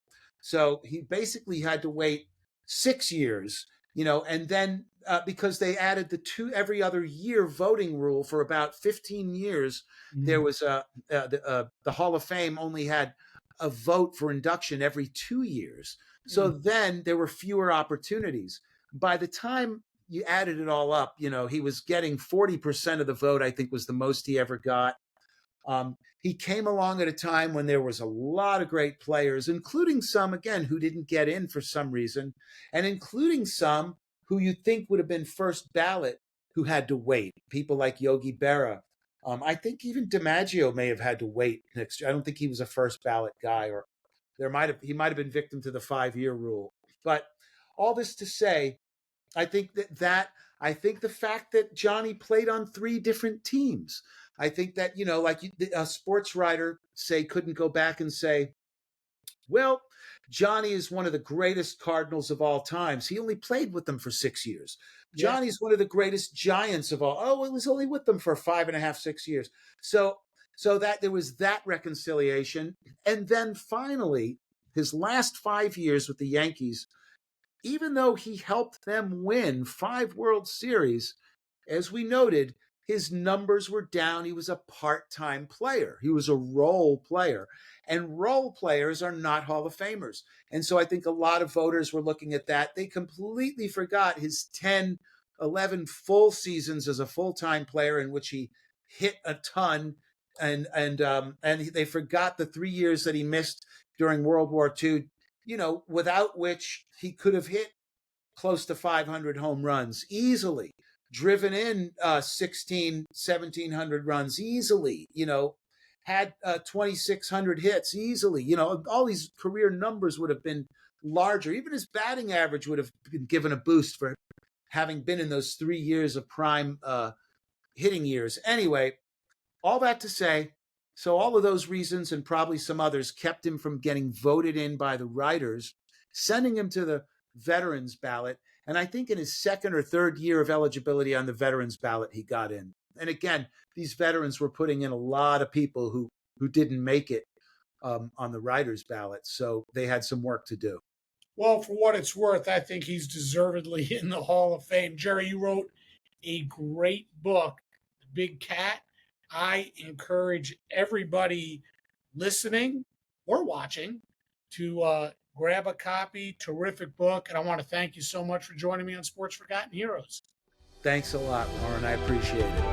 So he basically had to wait 6 years, and then because they added the every other year voting rule for about 15 years, there was the Hall of Fame only had a vote for induction every 2 years. So then there were fewer opportunities. By the time you added it all up, he was getting 40% of the vote, I think was the most he ever got. He came along at a time when there was a lot of great players, including some, again, who didn't get in for some reason, and including some who you'd think would have been first ballot who had to wait. People like Yogi Berra. I think even DiMaggio may have had to wait next year. I don't think he was a first ballot guy, or he might have been victim to the 5-year rule. But all this to say, I think I think the fact that Johnny played on 3 different teams, I think that, like a sports writer couldn't go back and say, well, Johnny is one of the greatest Cardinals of all times. He only played with them for 6 years. Johnny's one of the greatest Giants of all. Oh, he was only with them for 5.5, 6 years. So that there was that reconciliation. And then finally, his last 5 years with the Yankees, even though he helped them win 5 World Series, as we noted, his numbers were down. He was a part-time player. He was a role player. And role players are not Hall of Famers. And so I think a lot of voters were looking at that. They completely forgot his 10, 11 full seasons as a full-time player in which he hit a ton. And they forgot the 3 years that he missed during World War II, without which he could have hit close to 500 home runs easily, driven in 1,700 runs easily, had 2,600 hits easily. All these career numbers would have been larger. Even his batting average would have been given a boost for having been in those 3 years of prime hitting years. Anyway, all that to say, so all of those reasons and probably some others kept him from getting voted in by the writers, sending him to the veterans ballot. And I think in his 2nd or 3rd year of eligibility on the veterans ballot, he got in. And again, these veterans were putting in a lot of people who didn't make it on the writers ballot. So they had some work to do. Well, for what it's worth, I think he's deservedly in the Hall of Fame. Jerry, you wrote a great book, Big Cat. I encourage everybody listening or watching to Grab a copy, terrific book, and I want to thank you so much for joining me on Sports Forgotten Heroes. Thanks a lot, Warren. I appreciate it.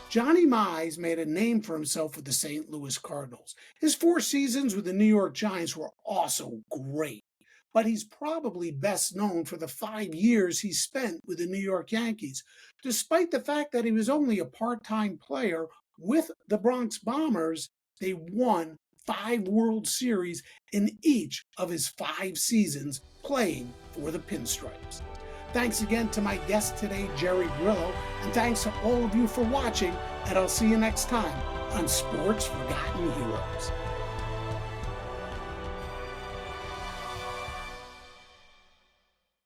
Johnny Mize made a name for himself with the St. Louis Cardinals. His 4 seasons with the New York Giants were also great, but he's probably best known for the 5 years he spent with the New York Yankees, despite the fact that he was only a part-time player with the Bronx Bombers. They won 5 World Series in each of his 5 seasons playing for the Pinstripes. Thanks again to my guest today, Jerry Grillo, and thanks to all of you for watching, and I'll see you next time on Sports Forgotten Heroes.